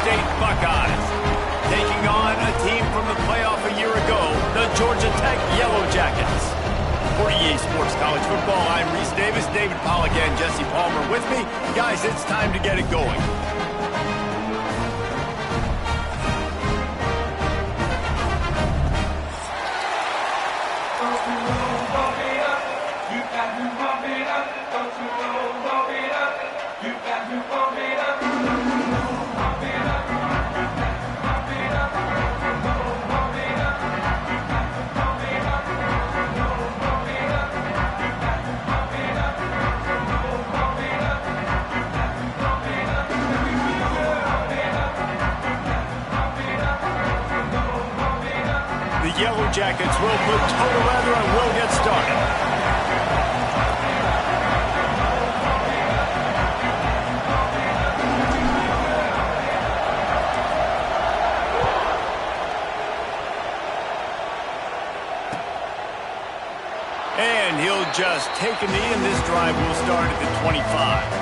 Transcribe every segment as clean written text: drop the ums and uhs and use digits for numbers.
State Buckeyes. Taking on a team from the playoff a year ago, the Georgia Tech Yellow Jackets. For EA Sports College Football, I'm Reese Davis, David Pollack, and Jesse Palmer with me. Guys, it's time to get it going. The Yellow Jackets will put total leather and will get started. And he'll just take a knee, and this drive will start at the 25.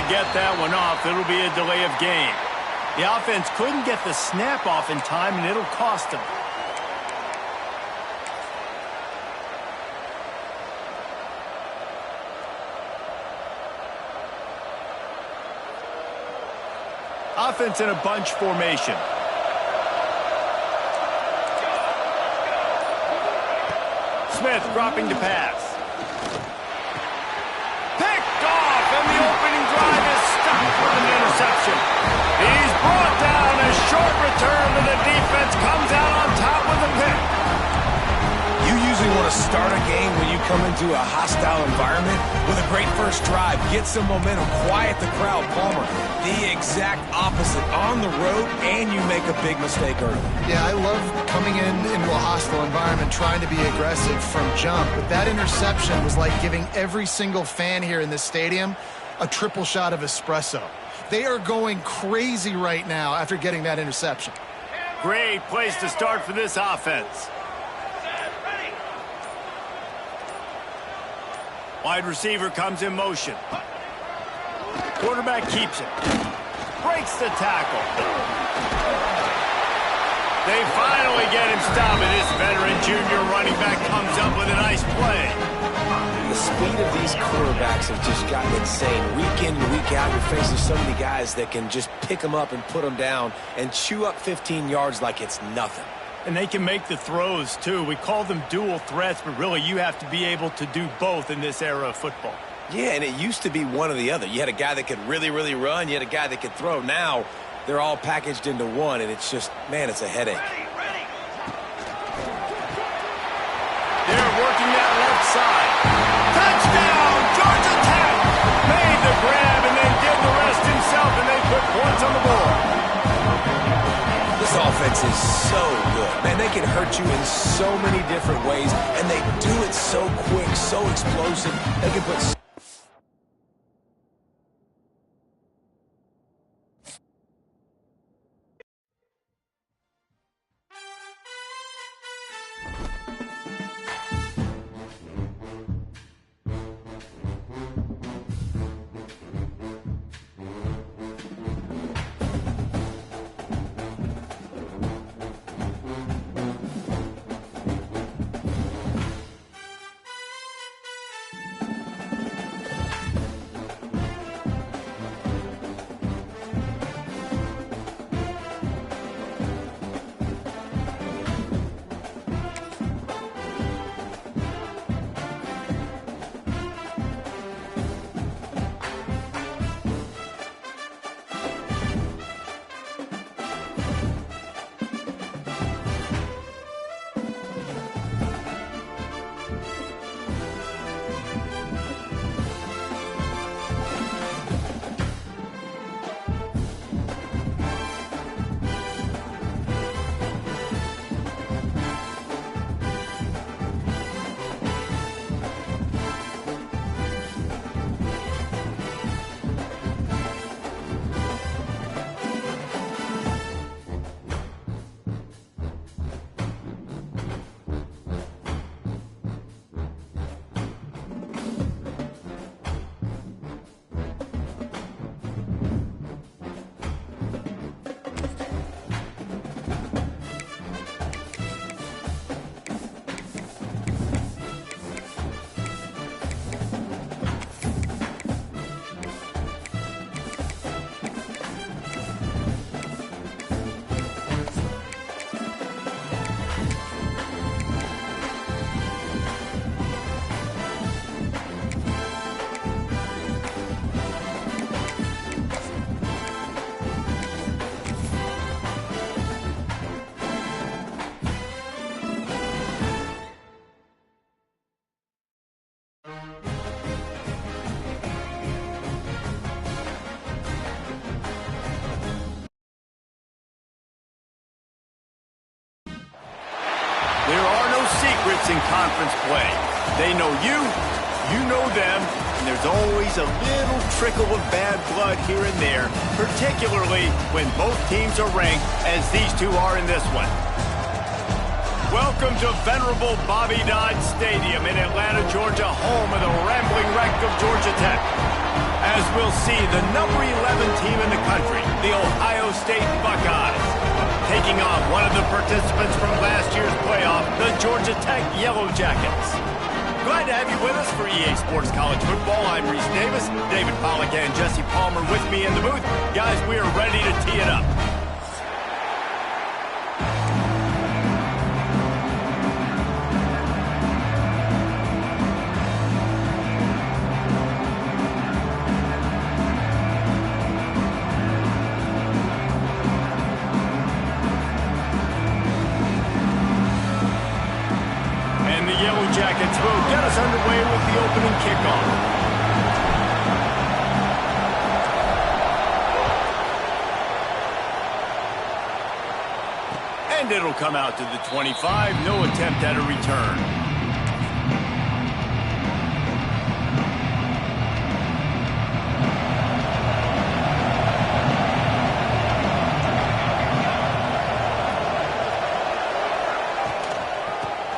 Get that one off. It'll be a delay of game. The offense couldn't get the snap off in time, and it'll cost them. Offense in a bunch formation. Smith dropping to pass. Picked off, and the opening drive is stopped with an interception. He's brought down. A short return to the defense comes out on top with a pick. You usually want to start a game when you come into a hostile environment with a great first drive. Get some momentum, quiet the crowd. Palmer, the exact opposite. On the road, and you make a big mistake early. Yeah, I love coming into a hostile environment, trying to be aggressive from jump. But that interception was like giving every single fan here in this stadium a triple shot of espresso. They are going crazy right now after getting that interception. Great place to start for this offense. Wide receiver comes in motion. Quarterback keeps it. Breaks the tackle. They finally get him stopped, and this veteran junior running back comes up with a nice play. The speed of these quarterbacks have just gotten insane. Week in and week out, you're facing so many guys that can just pick them up and put them down and chew up 15 yards like it's nothing. And they can make the throws, too. We call them dual threats, but really you have to be able to do both in this era of football. Yeah, and it used to be one or the other. You had a guy that could really, really run. You had a guy that could throw. Now they're all packaged into one, and it's just, man, it's a headache. They're working that left side. Touchdown, Georgia Tech! Made the grab and then did the rest himself, and they put points on the board. This offense is so good. Man, they can hurt you in so many different ways, and they do it so quick, so explosive. They can put... favorites in conference play. They know you, you know them, and there's always a little trickle of bad blood here and there, particularly when both teams are ranked as these two are in this one. Welcome to venerable Bobby Dodd Stadium in Atlanta, Georgia, home of the rambling wreck of Georgia Tech. As we'll see, the number 11 team in the country, the Ohio State Buckeyes, taking on one of the participants from last year's playoff, the Georgia Tech Yellow Jackets. Glad to have you with us for EA Sports College Football. I'm Reese Davis, David Pollack and Jesse Palmer with me in the booth. Guys, we are ready to tee it up. Jackets will get us underway with the opening kickoff. And it'll come out to the 25. No attempt at a return.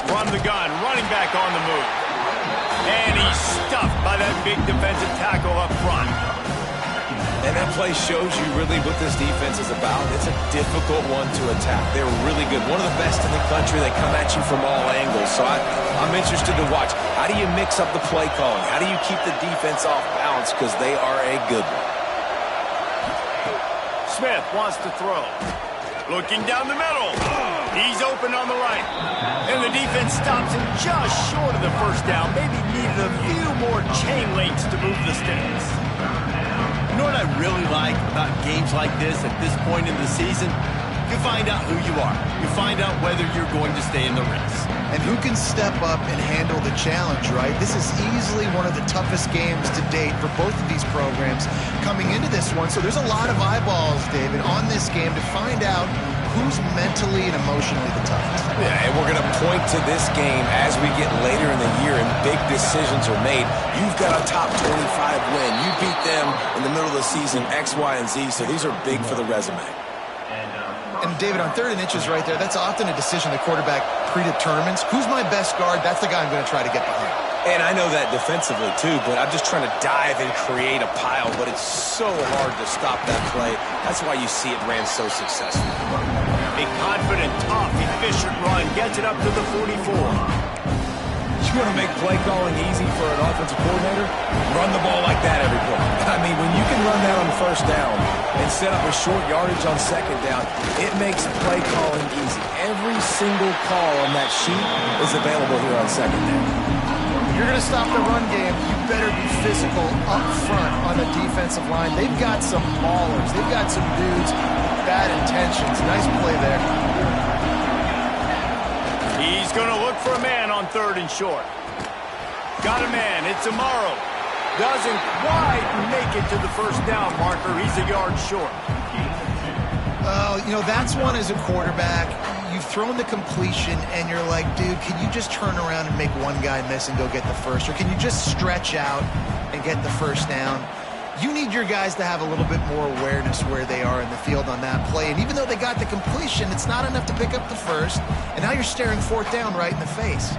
From the gun, running back on the move. And he's stuffed by that big defensive tackle up front. And that play shows you really what this defense is about. It's a difficult one to attack. They're really good. One of the best in the country. They come at you from all angles. So I'm interested to watch. How do you mix up the play calling? How do you keep the defense off balance? Because they are a good one. Smith wants to throw. Looking down the middle. He's open on the right. And the defense stops him just short of the first down. Maybe needed a few more chain links to move the sticks. You know what I really like about games like this at this point in the season? You find out who you are. You find out whether you're going to stay in the race. And who can step up and handle the challenge, right? This is easily one of the toughest games to date for both of these programs coming into this one. So there's a lot of eyeballs, David, on this game to find out who's mentally and emotionally the toughest. Yeah, and we're going to point to this game as we get later in the year and big decisions are made. You've got a top 25 win. You beat them in the middle of the season, X, Y, and Z, so these are big for the resume. And David, on 3rd and inches right there, that's often a decision the quarterback predetermines. Who's my best guard? That's the guy I'm going to try to get behind. And I know that defensively, too, but I'm just trying to dive and create a pile, but it's so hard to stop that play. That's why you see it ran so successfully. A confident, tough, efficient run gets it up to the 44. You want to make play calling easy for an offensive coordinator? Run the ball like that every play. I mean, when you can run that on first down and set up a short yardage on second down, it makes play calling easy. Every single call on that sheet is available here on second down. If you're going to stop the run game, you better be physical up front on the defensive line. They've got some maulers. They've got some dudes with bad intentions. Nice play there. He's going to look for a man on 3rd and short. Got a man. It's Amaro. Doesn't quite make it to the first down marker. He's a yard short. You know, that's one as a quarterback. You've thrown the completion, and you're like, dude, can you just turn around and make one guy miss and go get the first? Or can you just stretch out and get the first down? You need your guys to have a little bit more awareness where they are in the field on that play. And even though they got the completion, it's not enough to pick up the first. And now you're staring 4th down right in the face.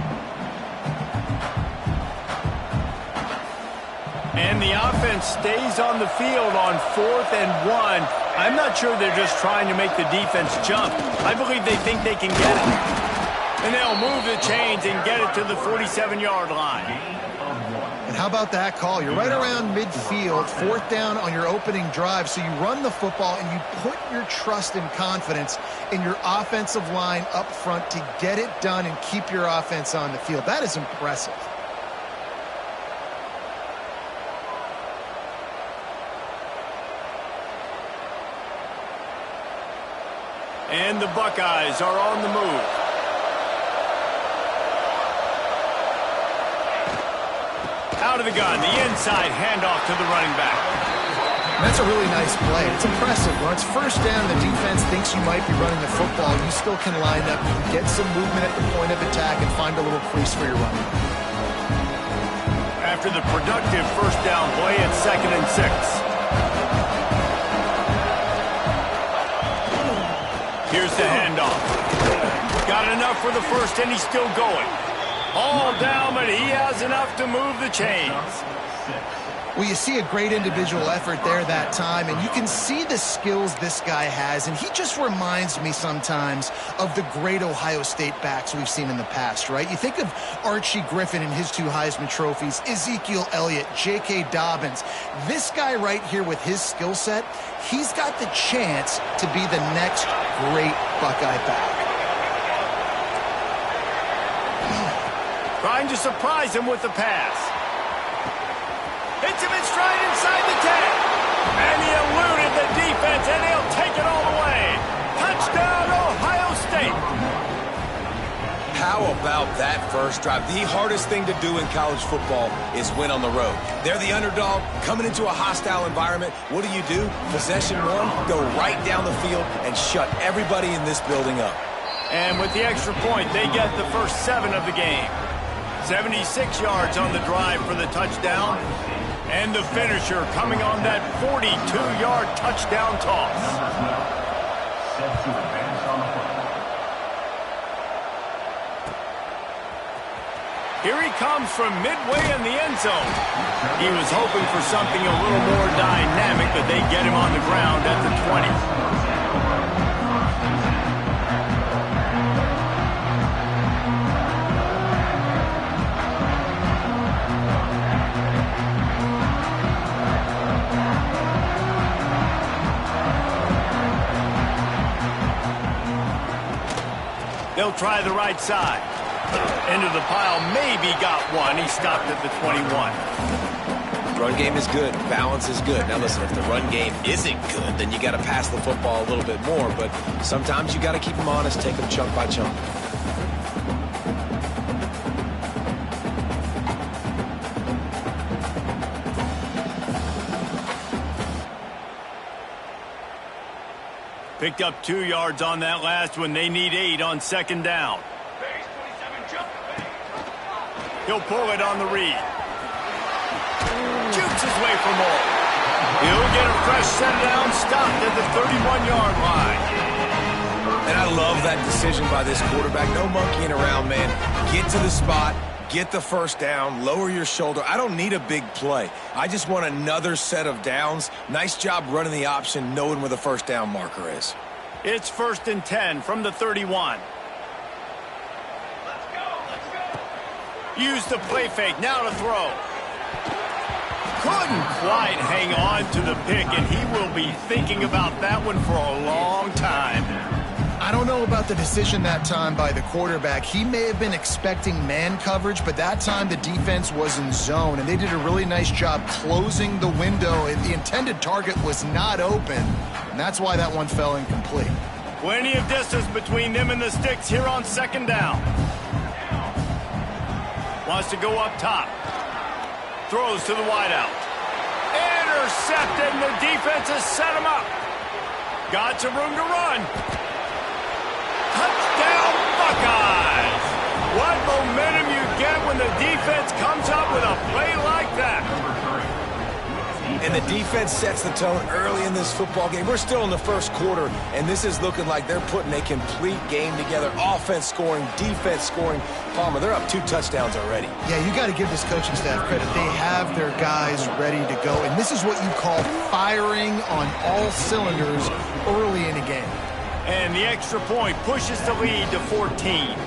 And the offense stays on the field on 4th and 1. I'm not sure they're just trying to make the defense jump. I believe they think they can get it. And they'll move the chains and get it to the 47-yard line. And how about that call? You're right around midfield, 4th down on your opening drive. So you run the football and you put your trust and confidence in your offensive line up front to get it done and keep your offense on the field. That is impressive. And the Buckeyes are on the move. Out of the gun, the inside handoff to the running back. That's a really nice play. It's impressive. When it's first down, the defense thinks you might be running the football. You still can line up, you can get some movement at the point of attack, and find a little crease for your running. After the productive first down play, it's 2nd and 6. Here's the handoff. Got enough for the first, and he's still going. All down, but he has enough to move the chains. Well, you see a great individual effort there that time, and you can see the skills this guy has, and he just reminds me sometimes of the great Ohio State backs we've seen in the past, right? You think of Archie Griffin and his 2 Heisman trophies, Ezekiel Elliott, J.K. Dobbins. This guy right here with his skill set, he's got the chance to be the next great Buckeye back. Trying to surprise him with the pass. Hits him in stride inside the 10. And he eluded the defense, and he'll take it all the way. Touchdown, Ohio State. How about that first drive? The hardest thing to do in college football is win on the road. They're the underdog coming into a hostile environment. What do? Possession 1, go right down the field and shut everybody in this building up. And with the extra point, they get the first 7 of the game. 76 yards on the drive for the touchdown. And the finisher coming on that 42-yard touchdown toss. Here he comes from midway in the end zone. He was hoping for something a little more dynamic, but they get him on the ground at the 20. They'll try the right side. Into the pile, maybe got one. He stopped at the 21. Run game is good. Balance is good. Now listen, if the run game isn't good, then you got to pass the football a little bit more. But sometimes you got to keep them honest, take them chunk by chunk. Picked up 2 yards on that last one. They need 8 on 2nd down. He'll pull it on the read. Shoots his way for more. He'll get a fresh set down, stopped at the 31-yard line. And I love that decision by this quarterback. No monkeying around, man. Get to the spot. Get the first down, lower your shoulder. I don't need a big play. I just want another set of downs. Nice job running the option, knowing where the first down marker is. It's 1st and 10 from the 31. Use the play fake, now to throw. Couldn't quite hang on to the pick, and he will be thinking about that one for a long time. I don't know about the decision that time by the quarterback. He may have been expecting man coverage, but that time the defense was in zone, and they did a really nice job closing the window. The intended target was not open, and that's why that one fell incomplete. Plenty of distance between them and the sticks here on 2nd down. Wants to go up top. Throws to the wideout. Intercepted, and the defense has set him up. Got some room to run. Touchdown, Buckeyes! What momentum you get when the defense comes up with a play like that. And the defense sets the tone early in this football game. We're still in the first quarter, and this is looking like they're putting a complete game together. Offense scoring, defense scoring. Palmer, they're up 2 touchdowns already. Yeah, you got to give this coaching staff credit. They have their guys ready to go, and this is what you call firing on all cylinders early in a game. And the extra point pushes the lead to 14.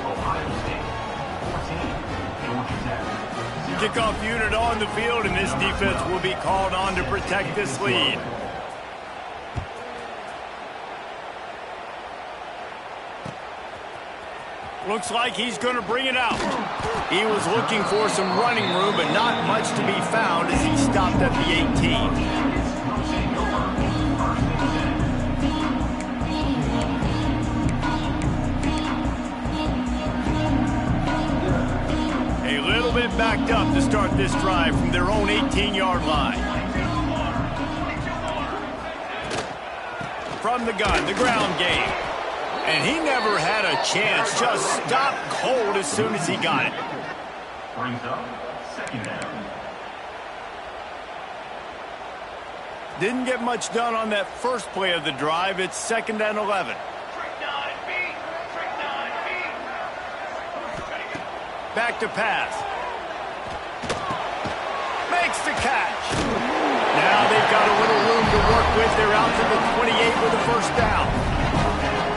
Kickoff unit on the field, and this defense will be called on to protect this lead. Looks like he's going to bring it out. He was looking for some running room, but not much to be found as he stopped at the 18. Bit backed up to start this drive from their own 18-yard line. from the gun, the ground game. And he never had a chance, just stopped cold as soon as he got it. Brings up second down. Didn't get much done on that first play of the drive. It's 2nd and 11. Back to pass. Makes the catch. Now they've got a little room to work with. They're out to the 28 with a first down.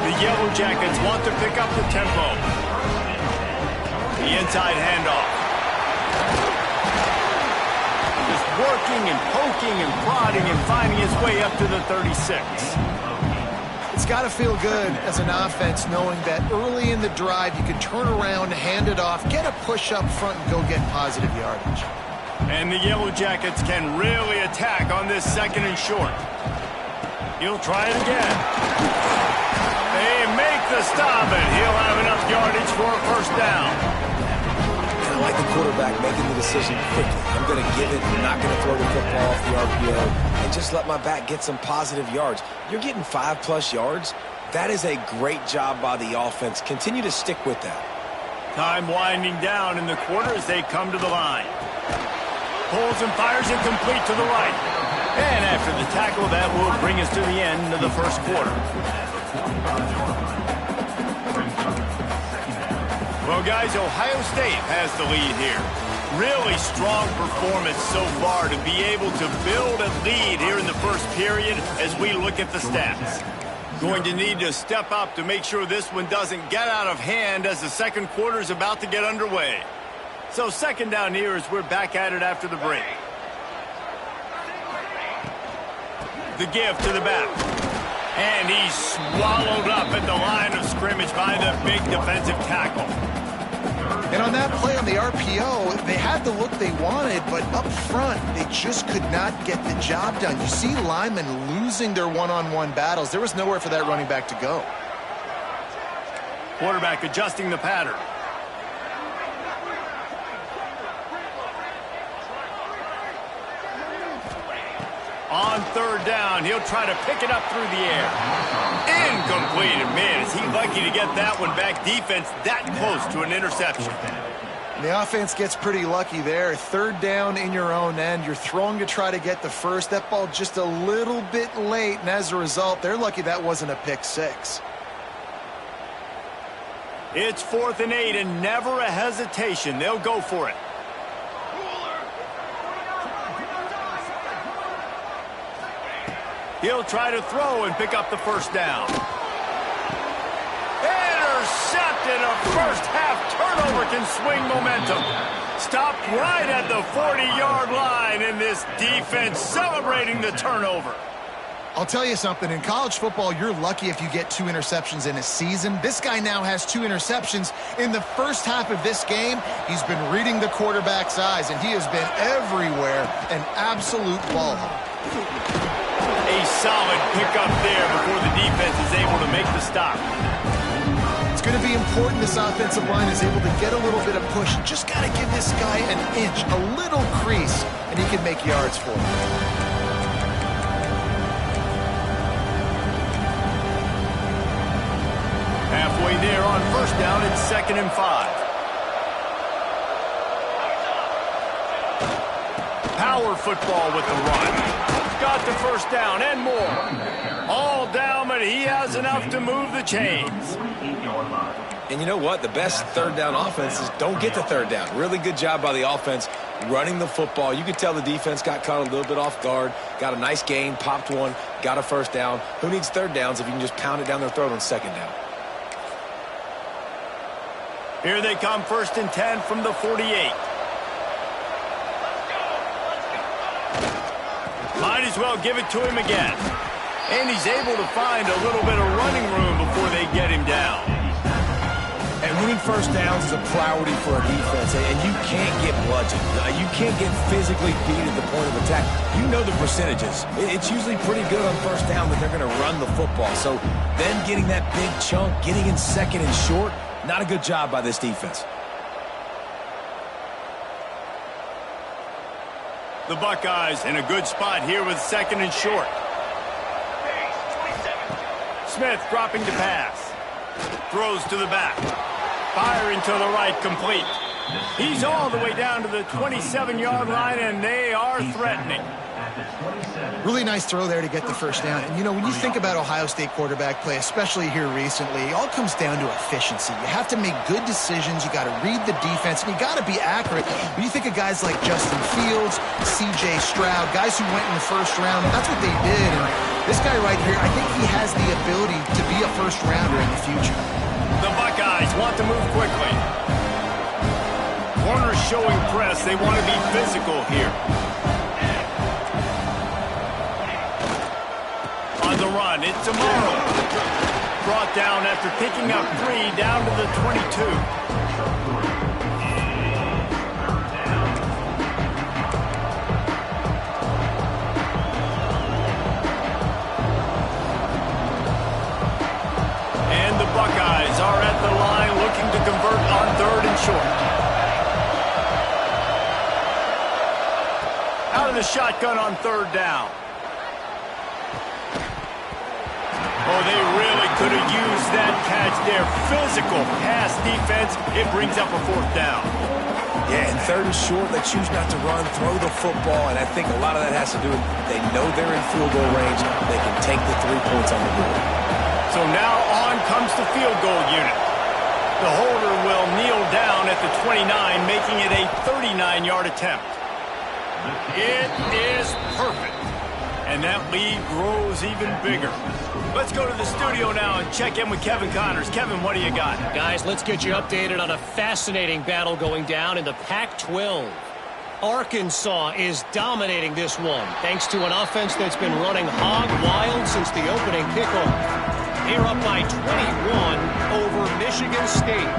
The Yellow Jackets want to pick up the tempo. The inside handoff. Just working and poking and prodding and finding his way up to the 36. It's got to feel good as an offense knowing that early in the drive you can turn around, hand it off, get a push up front, and go get positive yardage. And the Yellow Jackets can really attack on this 2nd and short. He'll try it again. They make the stop, and he'll have enough yardage for a first down. And I like the quarterback making the decision quickly. I'm going to give it. I'm not going to throw the football off the RPO and just let my back get some positive yards. You're getting 5+ yards. That is a great job by the offense. Continue to stick with that. Time winding down in the quarter as they come to the line. Pulls and fires it complete to the right. And after the tackle, that will bring us to the end of the first quarter. Well, guys, Ohio State has the lead here. Really strong performance so far to be able to build a lead here in the first period as we look at the stats. Going to need to step up to make sure this one doesn't get out of hand as the second quarter is about to get underway. So 2nd down here as we're back at it after the break. The give to the back. And he's swallowed up at the line of scrimmage by the big defensive tackle. And on that play on the RPO, they had the look they wanted, but up front, they just could not get the job done. You see linemen losing their one-on-one battles. There was nowhere for that running back to go. Quarterback adjusting the pattern. On 3rd down, he'll try to pick it up through the air. Incomplete, and man, is he lucky to get that one back. Defense that close to an interception. The offense gets pretty lucky there. 3rd down in your own end. You're throwing to try to get the first. That ball just a little bit late, and as a result, they're lucky that wasn't a pick 6. It's 4th and 8, and never a hesitation. They'll go for it. He'll try to throw and pick up the first down. Intercepted. A first-half turnover can swing momentum. Stopped right at the 40-yard line, and this defense celebrating the turnover. I'll tell you something. In college football, you're lucky if you get 2 interceptions in a season. This guy now has 2 interceptions. In the first half of this game, he's been reading the quarterback's eyes, and he has been everywhere, an absolute ball hawk. A solid pickup there before the defense is able to make the stop. It's going to be important this offensive line is able to get a little bit of push. Just got to give this guy an inch, a little crease, and he can make yards for him. Halfway there on first down, it's 2nd and 5. Power football with the run. Got the first down and more. All down, but he has enough to move the chains. And you know what? The best 3rd down offenses don't get to 3rd down. Really good job by the offense running the football. You could tell the defense got caught a little bit off guard. Got a nice gain, popped one, got a first down. Who needs 3rd downs if you can just pound it down their throat on 2nd down? Here they come, 1st and 10 from the 48. Might as well give it to him again. And he's able to find a little bit of running room before they get him down. And winning first downs is a priority for a defense, and you can't get bludgeoned. You can't get physically beat at the point of attack. You know the percentages. It's usually pretty good on first down that they're going to run the football. So then getting that big chunk, getting in 2nd and short, not a good job by this defense. The Buckeyes in a good spot here with 2nd and short. Smith dropping to pass. Throws to the back. Firing to the right, complete. He's all the way down to the 27-yard line, and they are threatening. Really nice throw there to get the first down. And, you know, when you think about Ohio State quarterback play, especially here recently, it all comes down to efficiency. You have to make good decisions. You got to read the defense, and you got to be accurate. When you think of guys like Justin Fields, C.J. Stroud, guys who went in the first round, that's what they did. And this guy right here, I think he has the ability to be a first-rounder in the future. The Buckeyes want to move quickly. Corners showing press. They want to be physical here. On the run, it's Amaro. Brought down after picking up 3 down to the 22. And the Buckeyes are at the line looking to convert on 3rd and short. Out of the shotgun on 3rd down. Oh, they really could have used that catch there. Physical pass defense. It brings up a 4th down. Yeah, and 3rd and short, they choose not to run, throw the football, and I think a lot of that has to do with they know they're in field goal range. They can take the 3 points on the board. So now on comes the field goal unit. The holder will kneel down at the 29, making it a 39-yard attempt. It is perfect. And that lead grows even bigger. Let's go to the studio now and check in with Kevin Connors. Kevin, what do you got? Guys, let's get you updated on a fascinating battle going down in the Pac-12. Arkansas is dominating this one, thanks to an offense that's been running hog wild since the opening kickoff. They're up by 21 over Michigan State.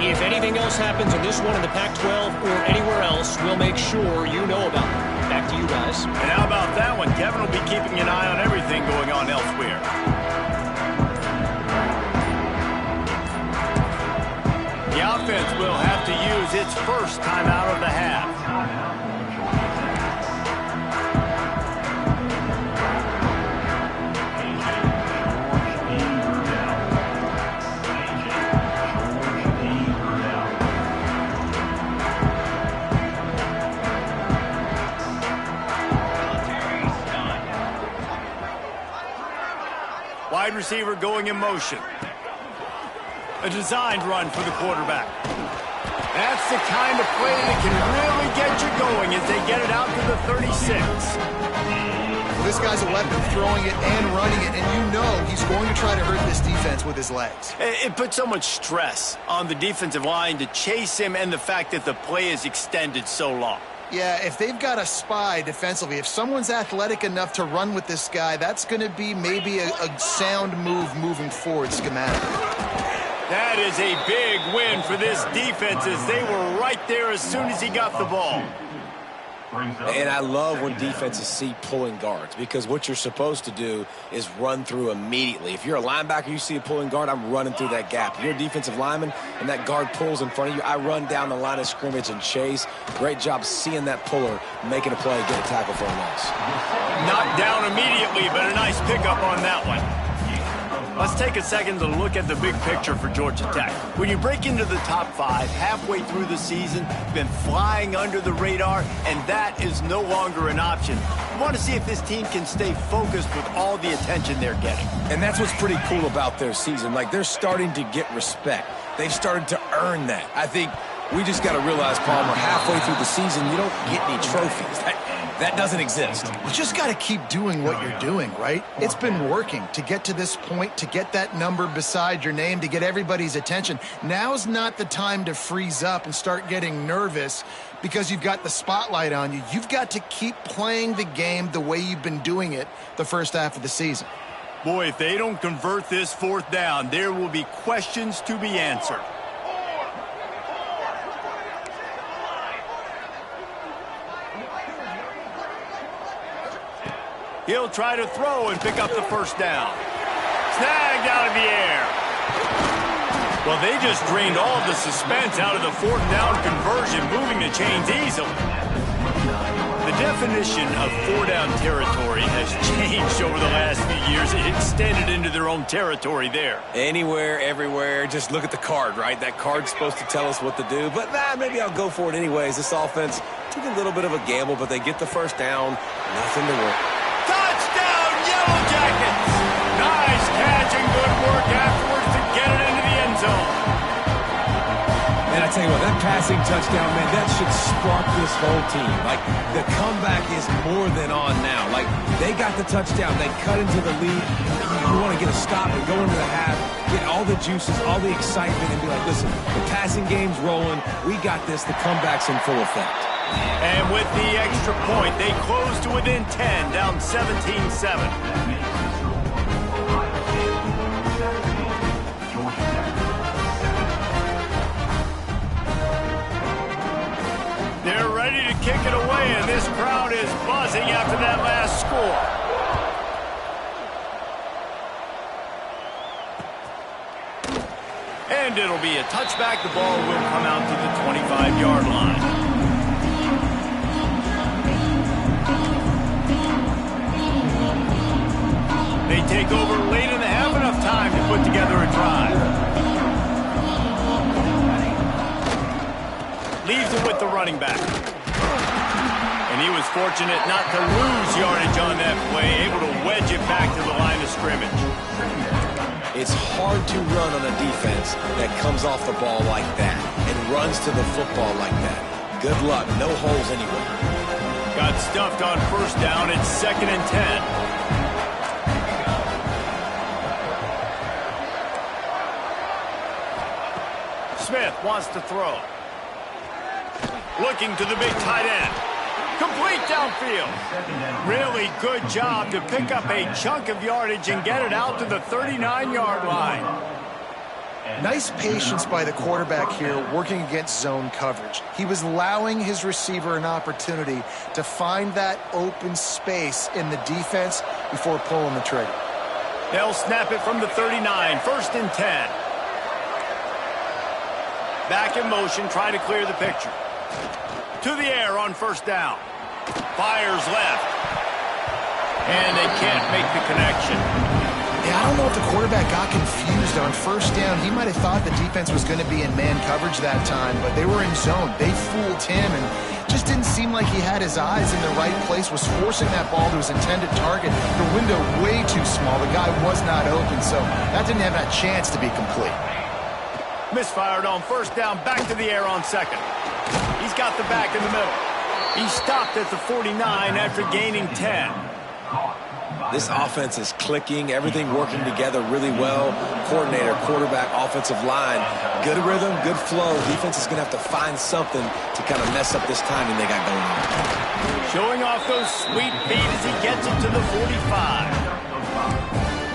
If anything else happens in this one in the Pac-12 or anywhere else, we'll make sure you know about it. Back to you guys. And how about that one? Kevin will be keeping an eye on everything going on elsewhere. The offense will have to use its first timeout of the half. Wide receiver going in motion. A designed run for the quarterback. That's the kind of play that can really get you going as they get it out to the 36. Well, this guy's a weapon, throwing it and running it, and you know he's going to try to hurt this defense with his legs. It puts so much stress on the defensive line to chase him and the fact that the play is extended so long. Yeah, if they've got a spy defensively, if someone's athletic enough to run with this guy, that's going to be maybe a sound move moving forward schematically. That is a big win for this defense as they were right there as soon as he got the ball. And I love when defenses see pulling guards because what you're supposed to do is run through immediately. If you're a linebacker, you see a pulling guard, I'm running through that gap. If you're a defensive lineman and that guard pulls in front of you, I run down the line of scrimmage and chase. Great job seeing that puller, making a play, get a tackle for a loss. Knocked down immediately, but a nice pickup on that one. Let's take a second to look at the big picture for Georgia Tech. When you break into the top 5 halfway through the season, you've been flying under the radar, and that is no longer an option. You want to see if this team can stay focused with all the attention they're getting. And that's what's pretty cool about their season. Like, they're starting to get respect. They've started to earn that. I think we just got to realize, Palmer, halfway through the season, you don't get any trophies. That doesn't exist. You just got to keep doing what you're doing, right? It's been working to get to this point, to get that number beside your name, to get everybody's attention. Now's not the time to freeze up and start getting nervous because you've got the spotlight on you. You've got to keep playing the game the way you've been doing it the first half of the season. Boy, if they don't convert this 4th down, there will be questions to be answered. He'll try to throw and pick up the first down. Snagged out of the air. Well, they just drained all of the suspense out of the 4th down conversion, moving the chains easily. The definition of four-down territory has changed over the last few years. It extended into their own territory there. Anywhere, everywhere. Just look at the card, right? That card's supposed to tell us what to do. But maybe I'll go for it anyways. This offense took a little bit of a gamble, but they get the first down. Nothing to worry. Touchdown, Yellow Jackets! Nice catch and good work afterwards to get it into the end zone. Man, I tell you what, that passing touchdown, man, that should spark this whole team. Like, the comeback is more than on now. Like, they got the touchdown. They cut into the lead. You want to get a stop and go into the half, get all the juices, all the excitement, and be like, listen, the passing game's rolling. We got this. The comeback's in full effect. And with the extra point, they close to within 10, down 17-7. They're ready to kick it away, and this crowd is buzzing after that last score. And it'll be a touchback. The ball will come out to the 25-yard line. They take over late in the half, enough time to put together a drive. Leaves it with the running back. And he was fortunate not to lose yardage on that play, able to wedge it back to the line of scrimmage. It's hard to run on a defense that comes off the ball like that and runs to the football like that. Good luck. No holes anywhere. Got stuffed on first down. It's 2nd and 10. Smith wants to throw. Looking to the big tight end. Complete downfield. Really good job to pick up a chunk of yardage and get it out to the 39-yard line. Nice patience by the quarterback here working against zone coverage. He was allowing his receiver an opportunity to find that open space in the defense before pulling the trigger. They'll snap it from the 39, 1st and 10. Back in motion, trying to clear the picture. To the air on first down. Fires left. And they can't make the connection. Yeah, I don't know if the quarterback got confused on first down. He might have thought the defense was going to be in man coverage that time, but they were in zone. They fooled him and just didn't seem like he had his eyes in the right place, was forcing that ball to his intended target. The window way too small. The guy was not open, so that didn't have that chance to be complete. Misfired on first down, back to the air on second. He's got the back in the middle. He stopped at the 49 after gaining 10. This offense is clicking, everything working together really well. Coordinator, quarterback, offensive line. Good rhythm, good flow. Defense is going to have to find something to kind of mess up this timing they got going on. Showing off those sweet feet as he gets it to the 45.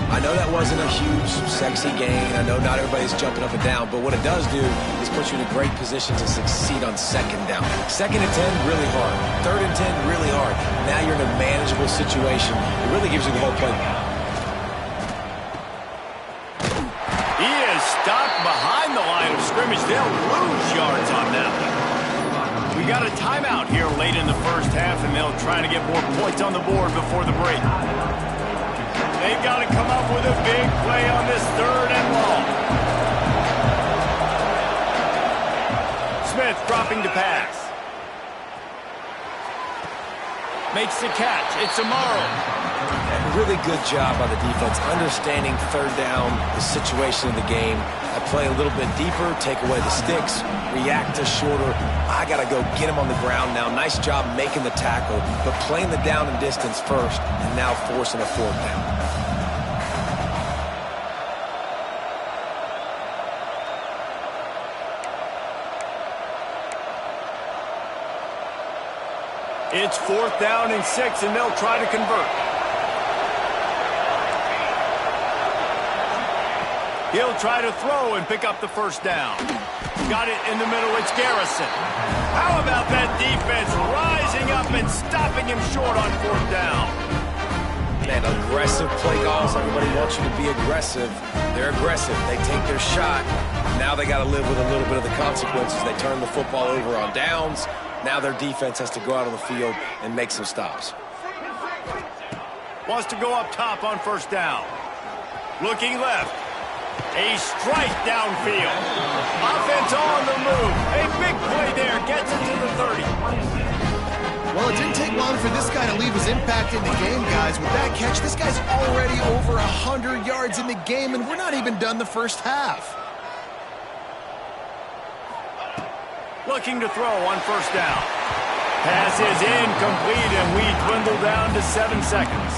I know that wasn't a huge, sexy gain. I know not everybody's jumping up and down, but what it does do is put you in a great position to succeed on 2nd down. 2nd and 10, really hard. 3rd and 10, really hard. Now you're in a manageable situation. It really gives you the whole play. He is stopped behind the line of scrimmage. They'll lose yards on that one. We got a timeout here late in the first half, and they'll try to get more points on the board before the break. They've got to come up with a big play on this 3rd and long. Smith dropping to pass. Makes the catch. It's Amaro. Really good job by the defense, understanding 3rd down, the situation of the game. I play a little bit deeper, take away the sticks, react to shorter. I got to go get him on the ground now. Nice job making the tackle, but playing the down and distance first, and now forcing a 4th down. It's 4th down and 6, and they'll try to convert. He'll try to throw and pick up the first down. Got it in the middle. It's Garrison. How about that defense rising up and stopping him short on 4th down? Man, aggressive play calls. Everybody wants you to be aggressive. They're aggressive. They take their shot. Now they got to live with a little bit of the consequences. They turn the football over on downs. Now their defense has to go out on the field and make some stops. Wants to go up top on first down. Looking left. A strike downfield. Offense on the move. A big play there. Gets it to the 30. Well, it didn't take long for this guy to leave his impact in the game, guys. With that catch, this guy's already over 100 yards in the game, and we're not even done the first half. Looking to throw on first down. Pass is incomplete, and we dwindle down to 7 seconds.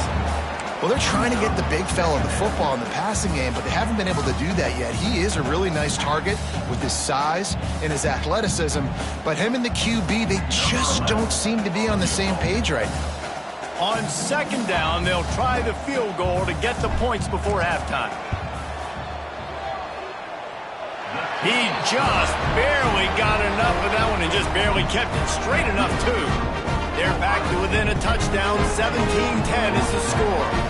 Well, they're trying to get the big fella the football in the passing game, but they haven't been able to do that yet. He is a really nice target with his size and his athleticism, but him and the QB, they just don't seem to be on the same page right now. On second down, they'll try the field goal to get the points before halftime. He just barely got enough of that one and just barely kept it straight enough, too. They're back to within a touchdown. 17-10 is the score.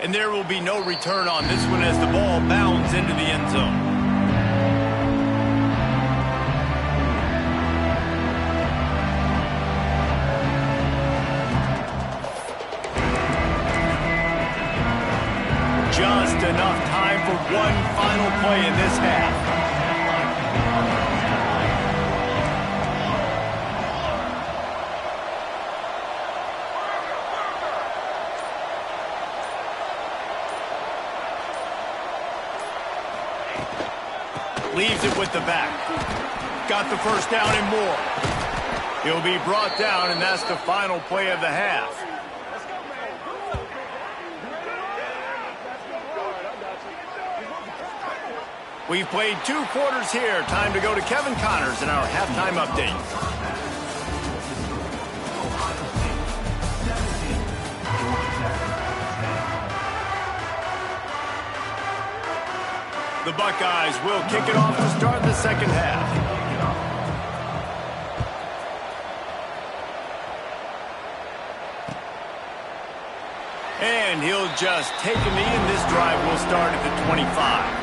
And there will be no return on this one as the ball bounds into the end zone. Just enough time for one final play in this half. Leaves it with the back. Got the first down and more. He'll be brought down, and that's the final play of the half. We've played 2 quarters here. Time to go to Kevin Connors in our halftime update. The Buckeyes will kick it off to start the second half. And he'll just take a knee, and this drive will start at the 25.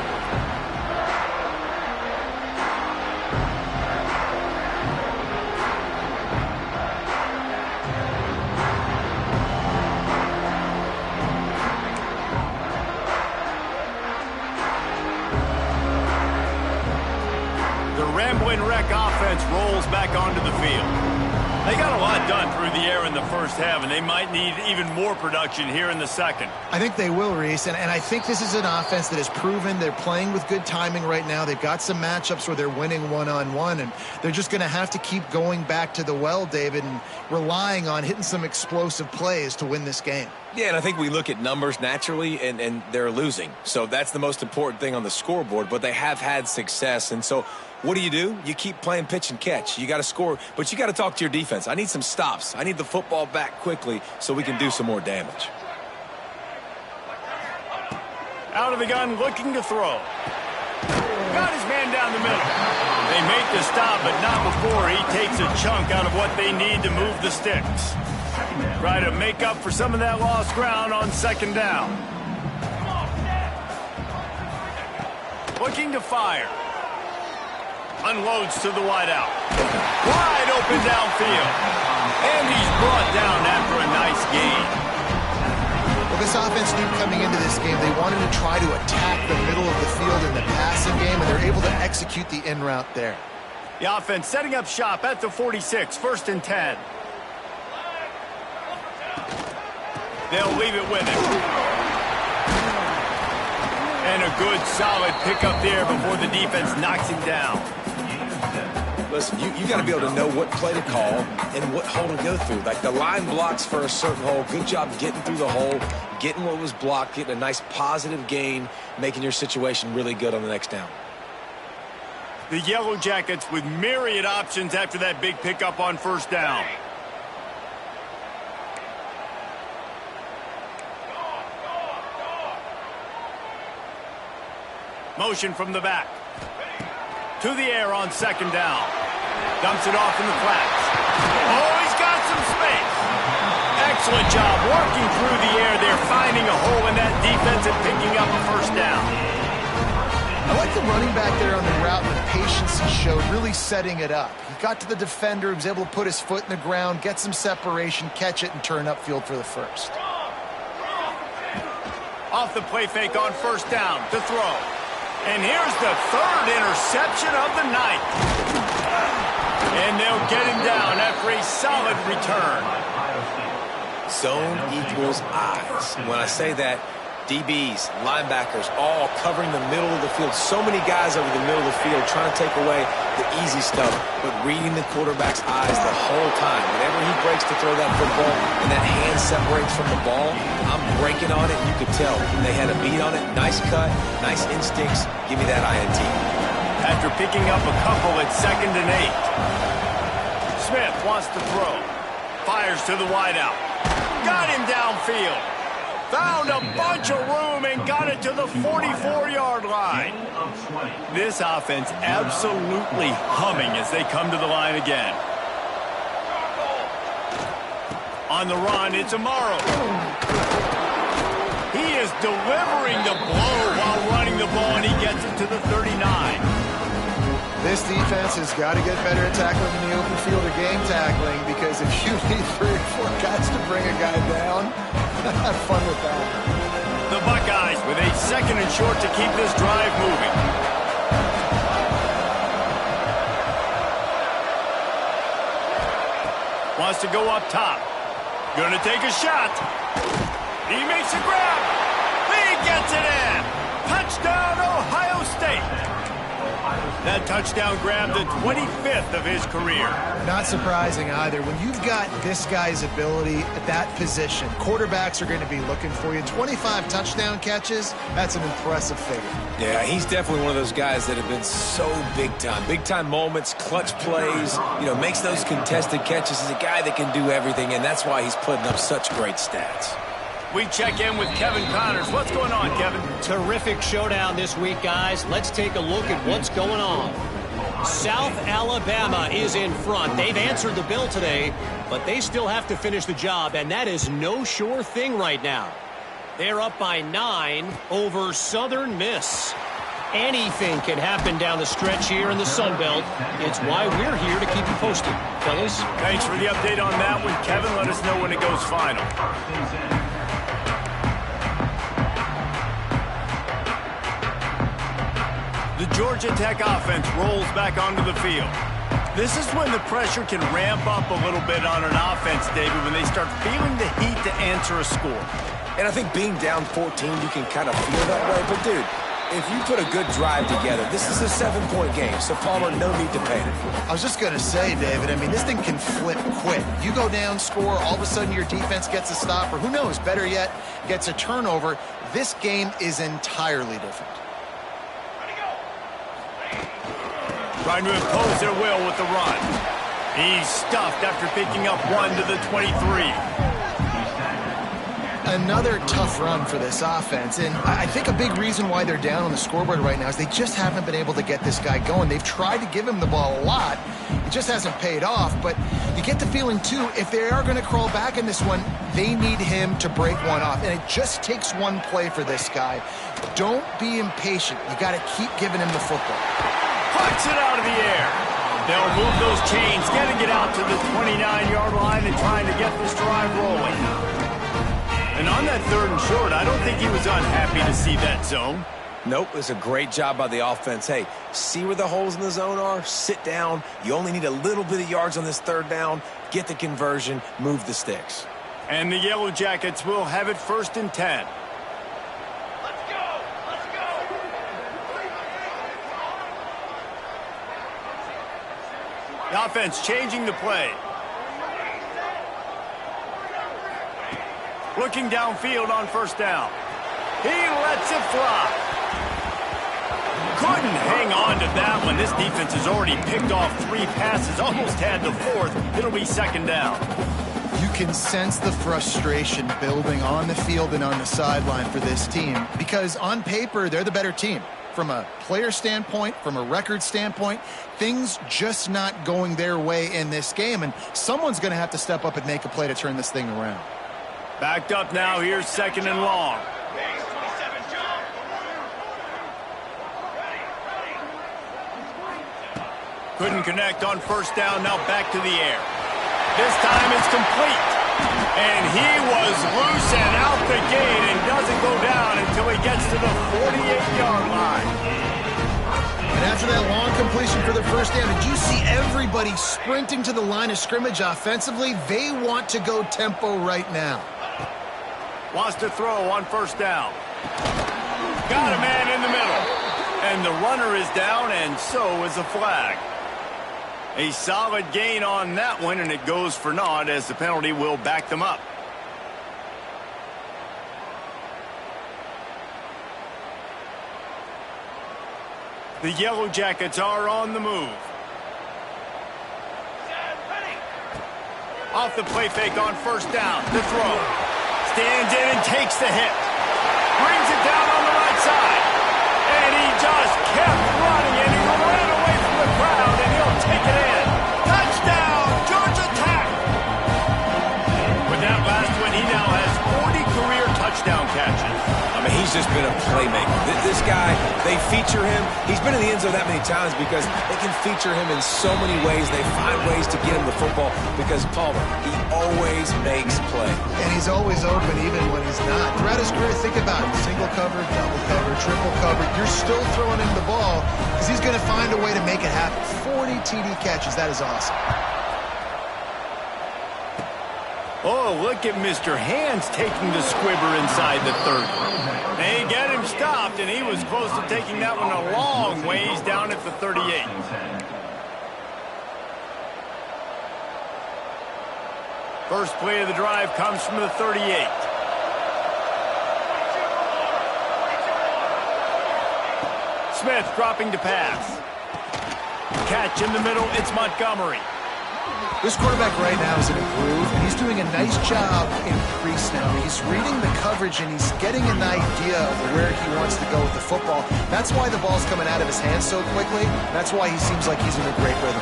Offense rolls back onto the field. They got a lot done through the air in the first half, and they might need even more production here in the second. I think they will, Reese, and I think this is an offense that has proven they're playing with good timing right now. They've got some matchups where they're winning one-on-one, and they're just going to have to keep going back to the well, David, and relying on hitting some explosive plays to win this game. Yeah, and I think we look at numbers naturally, and they're losing. So that's the most important thing on the scoreboard, but they have had success, and so what do? You keep playing pitch and catch. You got to score, but you got to talk to your defense. I need some stops. I need the football back quickly so we can do some more damage. Out of the gun, looking to throw. Got his man down the middle. They make the stop, but not before he takes a chunk out of what they need to move the sticks. Try to make up for some of that lost ground on second down. Looking to fire. Unloads to the wideout. Wide open downfield. And he's brought down after a nice gain. Well, this offense knew coming into this game they wanted to try to attack the middle of the field in the passing game, and they're able to execute the in route there. The offense setting up shop at the 46, 1st and 10. They'll leave it with him. And a good, solid pickup there before the defense knocks him down. Listen, you got to be able to know what play to call and what hole to go through. Like the line blocks for a certain hole. Good job getting through the hole, getting what was blocked, getting a nice positive gain, making your situation really good on the next down. The Yellow Jackets with myriad options after that big pickup on first down. Motion from the back. To the air on second down. Dumps it off in the flats. Oh, he's got some space. Excellent job working through the air there, finding a hole in that defense and picking up a first down. I like the running back there on the route and the patience he showed, really setting it up. He got to the defender, he was able to put his foot in the ground, get some separation, catch it, and turn upfield for the first. Off the play fake on first down to throw. And here's the third interception of the night. And they'll get him down after a solid return. Zone equals eyes. When I say that, DBs, linebackers, all covering the middle of the field. So many guys over the middle of the field trying to take away the easy stuff, but reading the quarterback's eyes the whole time. Whenever he breaks to throw that football and that hand separates from the ball, I'm breaking on it. You could tell they had a beat on it. Nice cut, nice instincts. Give me that INT. After picking up a couple at 2nd and 8. Smith wants to throw. Fires to the wideout. Got him downfield. Found a bunch of room and got it to the 44-yard line. This offense absolutely humming as they come to the line again. On the run, it's Amaro. He is delivering the blow while running the ball, and he gets it to the 39. This defense has got to get better at tackling in the open field or game tackling, because if you need 3 or 4 guys to bring a guy down, have fun with that. The Buckeyes with a 2nd and short to keep this drive moving. Wants to go up top. Gonna take a shot. He makes a grab. He gets it in. Touchdown, Ohio State. That touchdown grabbed the 25th of his career. Not surprising either. When you've got this guy's ability at that position, quarterbacks are going to be looking for you. 25 touchdown catches, that's an impressive figure. Yeah, he's definitely one of those guys that have been so big time. Big time moments, clutch plays, makes those contested catches. He's a guy that can do everything, and that's why he's putting up such great stats. We check in with Kevin Connors. What's going on, Kevin? Terrific showdown this week, guys. Let's take a look at what's going on. South Alabama is in front. They've answered the bell today, but they still have to finish the job, and that is no sure thing right now. They're up by 9 over Southern Miss. Anything can happen down the stretch here in the Sun Belt. It's why we're here to keep you posted. Fellas? Thanks for the update on that one, Kevin. Let us know when it goes final. The Georgia Tech offense rolls back onto the field. This is when the pressure can ramp up a little bit on an offense, David, when they start feeling the heat to answer a score. And I think being down 14, you can kind of feel that way. But, dude, if you put a good drive together, this is a 7-point game, so Palmer, no need to panic. I was just going to say, David, this thing can flip quick. You go down, score, all of a sudden your defense gets a stop, or who knows, better yet, gets a turnover. This game is entirely different. Trying to impose their will with the run. He's stuffed after picking up 1 to the 23. Another tough run for this offense, and I think a big reason why they're down on the scoreboard right now is they just haven't been able to get this guy going. They've tried to give him the ball a lot. It just hasn't paid off, but you get the feeling, too, if they are going to crawl back in this one, they need him to break one off, and it just takes one play for this guy. Don't be impatient. You got to keep giving him the football. Puts it out of the air. They'll move those chains, getting it out to the 29-yard line and trying to get this drive rolling. And on that 3rd and short, I don't think he was unhappy to see that zone. Nope, it was a great job by the offense. Hey, see where the holes in the zone are? Sit down. You only need a little bit of yards on this 3rd down. Get the conversion. Move the sticks. And the Yellow Jackets will have it 1st and 10. The offense changing the play. Looking downfield on 1st down. He lets it fly. Couldn't hang on to that one. This defense has already picked off 3 passes, almost had the 4th. It'll be 2nd down. You can sense the frustration building on the field and on the sideline for this team, because on paper, they're the better team. from a player standpoint, from a record standpoint, things just not going their way in this game, and someone's going to have to step up and make a play to turn this thing around. Backed up now. Here's 2nd and long. Couldn't connect on 1st down. Now back to the air. This time it's complete. And he was loose and out the gate and doesn't go down until he gets to the 48-yard line. And after that long completion for the 1st down, did you see everybody sprinting to the line of scrimmage offensively? They want to go tempo right now. Wants to throw on 1st down. Got a man in the middle. And the runner is down, and so is a flag. A solid gain on that one, and it goes for naught as the penalty will back them up. The Yellow Jackets are on the move. Off the play fake on 1st down. The throw. Stands in and takes the hit. Brings it down on the right side. And he just kept running, and he ran away from the crowd, and he'll take it in. Touchdown, Georgia Tech! With that last one, he now has 40 career touchdown catches. I mean, he's just been a playmaker. This guy, they feature him. He's been in the end zone that many times because they can feature him in so many ways. They find ways to get him the football because Palmer, he always makes play. And he's always open even when he's not. Throughout his career, think about it. Single cover, double cover, triple cover. You're still throwing him the ball because he's going to find a way to make it happen. 40 TD catches. That is awesome. Oh, look at Mr. Hands taking the squibber inside the 30. They get him stopped, and he was close to taking that one a long ways down at the 38. First play of the drive comes from the 38. Smith dropping to pass. Catch in the middle, it's Montgomery. This quarterback right now is in a groove, and he's doing a nice job in pre-snap. He's reading the coverage, and he's getting an idea of where he wants to go with the football. That's why the ball's coming out of his hands so quickly. That's why he seems like he's in a great rhythm.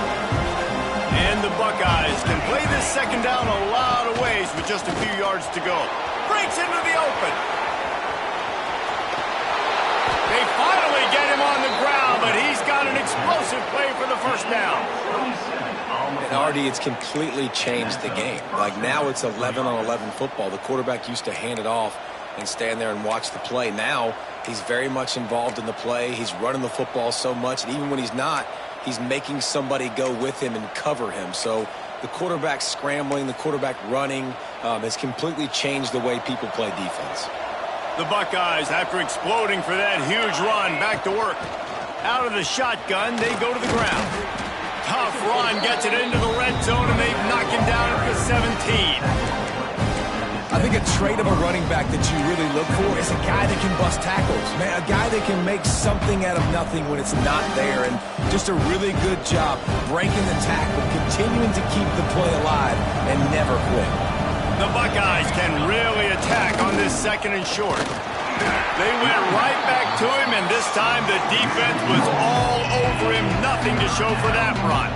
And the Buckeyes can play this 2nd down a lot of ways with just a few yards to go. Breaks into the open. They finally get him on the ground, but he's got an explosive play for the 1st down. And Artie, it's completely changed the game. Like now it's 11-on-11 football. The quarterback used to hand it off and stand there and watch the play. Now he's very much involved in the play. He's running the football so much, and even when he's not, he's making somebody go with him and cover him. So the quarterback scrambling, the quarterback running has completely changed the way people play defense. The Buckeyes, after exploding for that huge run, back to work. Out of the shotgun, they go to the ground. Tough run, gets it into the red zone, and they knock him down at the 17. I think a trait of a running back that you really look for is a guy that can bust tackles. Man, a guy that can make something out of nothing when it's not there. And just a really good job breaking the tackle, continuing to keep the play alive, and never quit. The Buckeyes can really attack on this 2nd and short. They went right back to him, and this time the defense was all over him. Nothing to show for that run.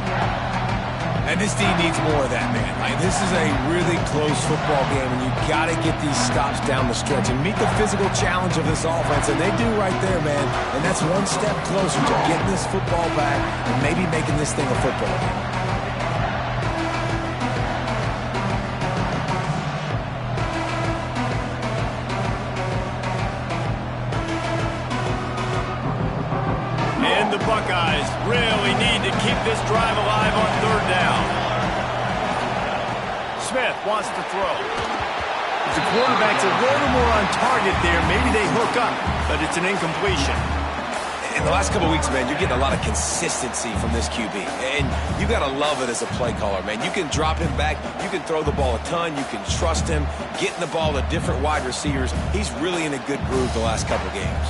And this team needs more of that, man. Like, this is a really close football game, and you got to get these stops down the stretch and meet the physical challenge of this offense, and they do right there, man. And that's one step closer to getting this football back and maybe making this thing a football game. The Buckeyes really need to keep this drive alive on 3rd down. Smith wants to throw. The quarterback's a little more on target there. Maybe they hook up, but it's an incompletion. In the last couple of weeks, man, you're getting a lot of consistency from this QB. And you got to love it as a play caller, man. You can drop him back. You can throw the ball a ton. You can trust him, getting the ball to different wide receivers. He's really in a good groove the last couple of games.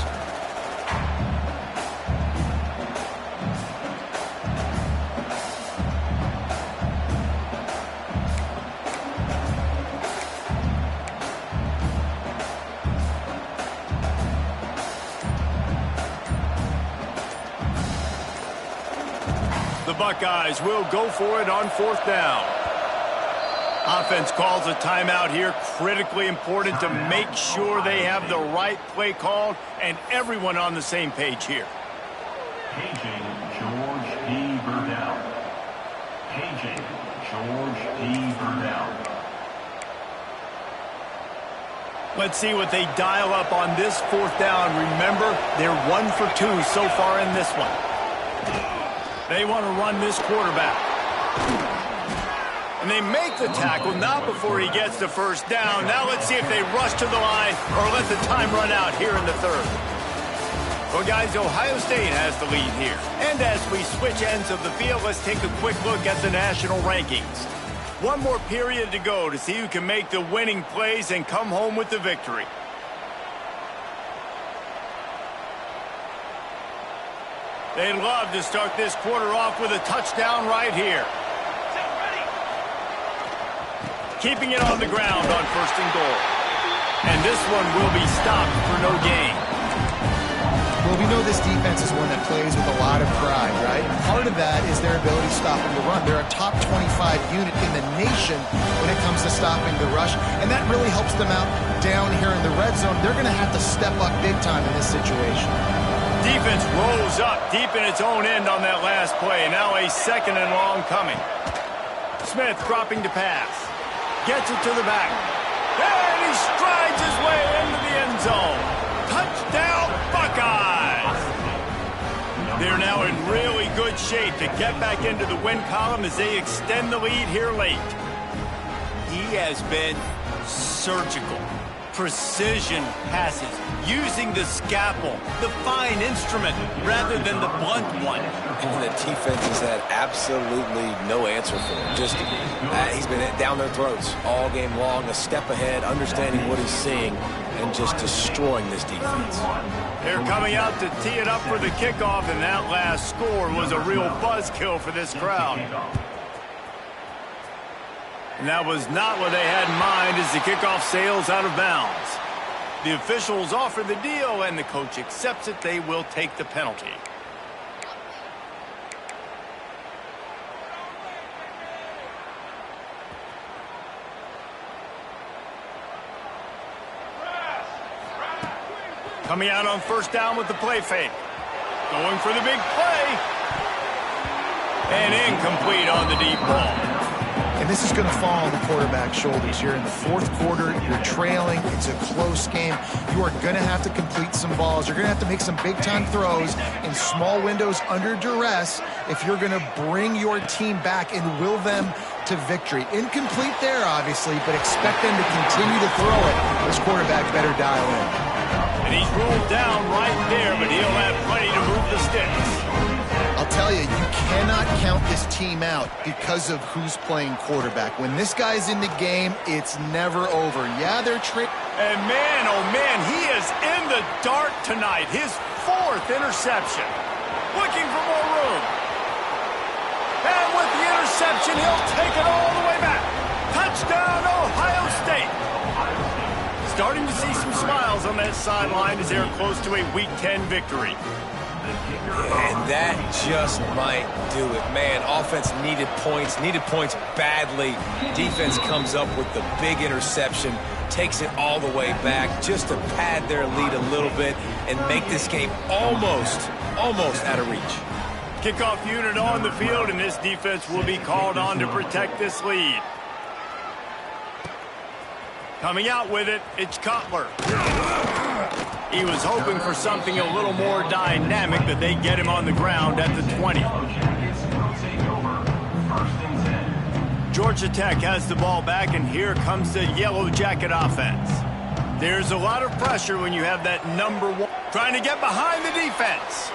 Buckeyes will go for it on 4th down. Offense calls a timeout here. Critically important to make sure they have the right play called and everyone on the same page here. Paging George D. Burdell. Paging George D. Burdell. Let's see what they dial up on this 4th down. Remember, they're 1 for 2 so far in this one. They want to run this quarterback. And they make the tackle, not before he gets the 1st down. Now let's see if they rush to the line or let the time run out here in the 3rd. Well, guys, Ohio State has the lead here. And as we switch ends of the field, let's take a quick look at the national rankings. One more period to go to see who can make the winning plays and come home with the victory. They'd love to start this quarter off with a touchdown right here. Keeping it on the ground on 1st and goal. And this one will be stopped for no gain. Well, we know this defense is one that plays with a lot of pride, right? Part of that is their ability to stop the run. They're a top 25 unit in the nation when it comes to stopping the rush, and that really helps them out down here in the red zone. They're going to have to step up big time in this situation. Defense rolls up deep in its own end on that last play. Now a 2nd and long coming. Smith dropping to pass. Gets it to the back. And he strides his way into the end zone. Touchdown, Buckeyes! They're now in really good shape to get back into the win column as they extend the lead here late. He has been surgical. Precision passes, using the scalpel, the fine instrument, rather than the blunt one. And the defense has had absolutely no answer for him. Just, he's been down their throats all game long, a step ahead, understanding what he's seeing, and just destroying this defense. They're coming out to tee it up for the kickoff, and that last score was a real buzzkill for this crowd. And that was not what they had in mind as the kickoff sails out of bounds. The officials offer the deal, and the coach accepts it. They will take the penalty. Coming out on 1st down with the play fake. Going for the big play. And incomplete on the deep ball. And this is going to fall on the quarterback's shoulders here in the 4th quarter. You're trailing. It's a close game. You are going to have to complete some balls. You're going to have to make some big-time throws in small windows under duress if you're going to bring your team back and will them to victory. Incomplete there, obviously, but expect them to continue to throw it. This quarterback better dial in. And he's ruled down right there, but he'll have plenty to move the sticks. I'll tell you, you cannot count this team out because of who's playing quarterback. When this guy's in the game, it's never over. Yeah, they're and man, oh man, he is in the dark tonight. His 4th interception. Looking for more room. And with the interception, he'll take it all the way back. Touchdown, Ohio State. Starting to see some smiles on that sideline as they're close to a Week 10 victory. And that just might do it. Man, offense needed points badly. Defense comes up with the big interception, takes it all the way back just to pad their lead a little bit and make this game almost out of reach. Kickoff unit on the field, and this defense will be called on to protect this lead. Coming out with it, it's Cutler. He was hoping for something a little more dynamic, that they get him on the ground at the 20. Georgia Tech has the ball back, and here comes the Yellow Jacket offense. There's a lot of pressure when you have that number 1 trying to get behind the defense.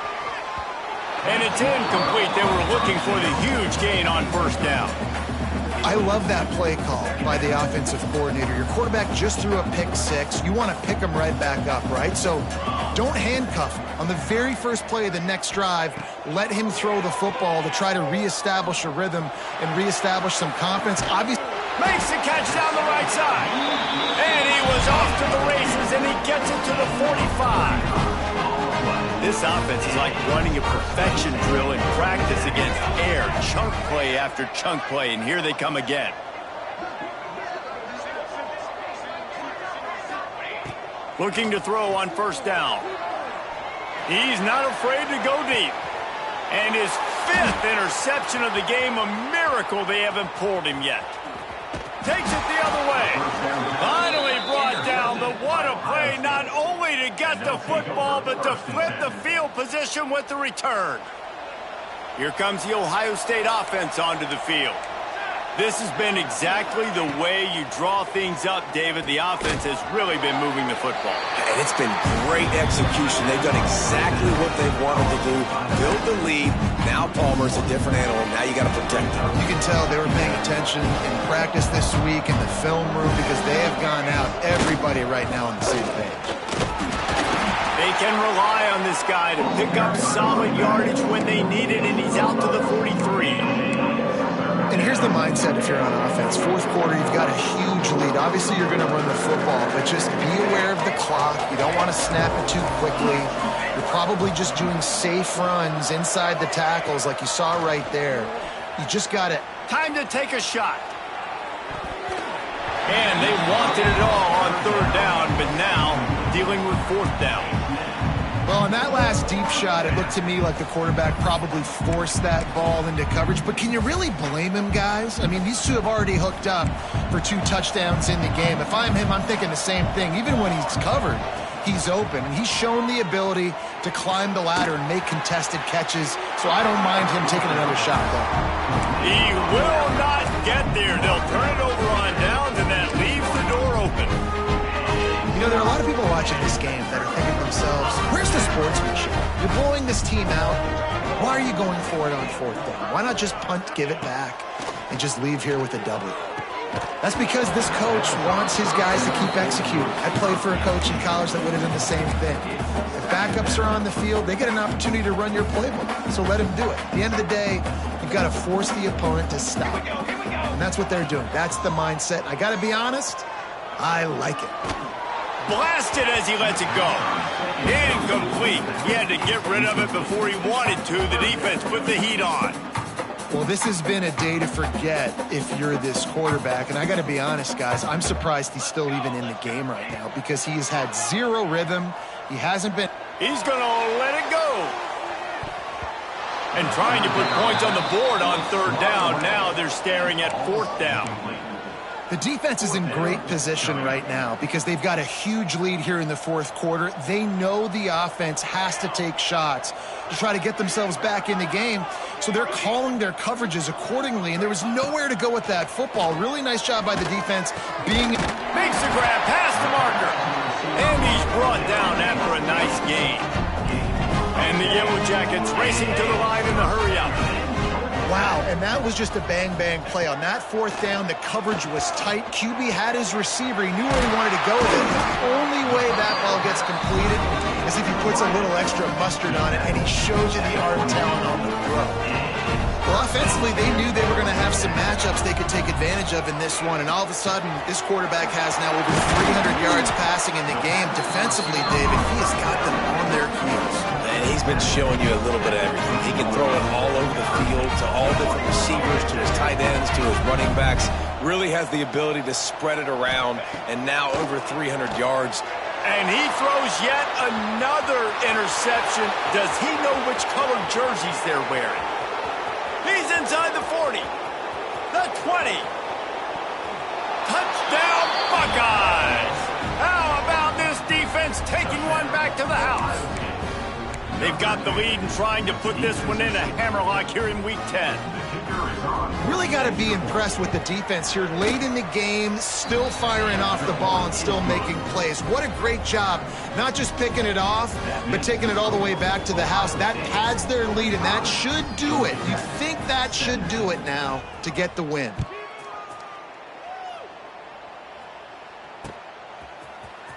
And it's incomplete. They were looking for the huge gain on 1st down. I love that play call by the offensive coordinator. Your quarterback just threw a pick 6. You want to pick him right back up, right? So don't handcuff him. On the very first play of the next drive, let him throw the football to try to reestablish a rhythm and reestablish some confidence. Obviously, makes the catch down the right side. And he was off to the races, and he gets it to the 45. This offense is like running a perfection drill in practice against air. Chunk play after chunk play, and here they come again. Looking to throw on first down. He's not afraid to go deep. And his 5th interception of the game, a miracle they haven't pulled him yet. Takes it the other way. Finally brought down, but what a play, not only to get the football, but to flip the field position with the return. Here comes the Ohio State offense onto the field. This has been exactly the way you draw things up, David. The offense has really been moving the football. And it's been great execution. They've done exactly what they've wanted to do. Build the lead. Now Palmer's a different animal. Now you got to protect him. You can tell they were paying attention in practice this week in the film room because they have gone out, everybody right now on the same page. They can rely on this guy to pick up solid yardage when they need it, and he's out to the 43. And here's the mindset if you're on offense. Fourth quarter, you've got a huge lead. Obviously, you're going to run the football, but just be aware of the clock. You don't want to snap it too quickly. You're probably just doing safe runs inside the tackles like you saw right there. You just got to... Time to take a shot. And they wanted it all on third down, but now dealing with fourth down. Well, on that last deep shot, it looked to me like the quarterback probably forced that ball into coverage. But can you really blame him, guys? I mean, these two have already hooked up for 2 touchdowns in the game. If I'm him, I'm thinking the same thing. Even when he's covered, he's open. And he's shown the ability to climb the ladder and make contested catches. So I don't mind him taking another shot, though. He will not get there. They'll turn it over on downs, and that leaves the door open. You know, there are a lot of people watching this game that are thinking to themselves, where's the sportsmanship? You're blowing this team out. Why are you going for it on fourth down? Why not just punt, give it back, and just leave here with a W? That's because this coach wants his guys to keep executing. I played for a coach in college that would have done the same thing. If backups are on the field, they get an opportunity to run your playbook, so let them do it. At the end of the day, you've got to force the opponent to stop. And that's what they're doing. That's the mindset. I got to be honest, I like it. Blasted as he lets it go. Incomplete. He had to get rid of it before he wanted to. The defense put the heat on. Well, this has been a day to forget if you're this quarterback. And I got to be honest, guys, I'm surprised he's still even in the game right now because he has had zero rhythm. He hasn't been... He's going to let it go. And trying to put points on the board on third down. Now they're staring at fourth down. The defense is in great position right now because they've got a huge lead here in the fourth quarter. They know the offense has to take shots to try to get themselves back in the game, so they're calling their coverages accordingly, and there was nowhere to go with that football. Really nice job by the defense being... Makes the grab past the marker, and he's brought down after a nice gain. And the Yellow Jackets racing to the line in the hurry-up. Wow, and that was just a bang-bang play. On that fourth down, the coverage was tight. QB had his receiver. He knew where he wanted to go with it. The only way that ball gets completed is if he puts a little extra mustard on it, and he shows you the arm talent on the throw. Well, offensively, they knew they were going to have some matchups they could take advantage of in this one, and all of a sudden, this quarterback has now over 300 yards passing in the game. Defensively, David, he has got them on their heels. And he's been showing you a little bit of everything. He can throw it all over the field to all different receivers, to his tight ends, to his running backs. Really has the ability to spread it around, and now over 300 yards. And he throws yet another interception. Does he know which colored jerseys they're wearing? He's inside the 40, the 20. Touchdown, Buckeyes! How about this defense taking one back to the house? They've got the lead and trying to put this one in a hammerlock here in Week 10. Really got to be impressed with the defense here. Late in the game, still firing off the ball and still making plays. What a great job. Not just picking it off, but taking it all the way back to the house. That pads their lead, and that should do it. You think that should do it now to get the win.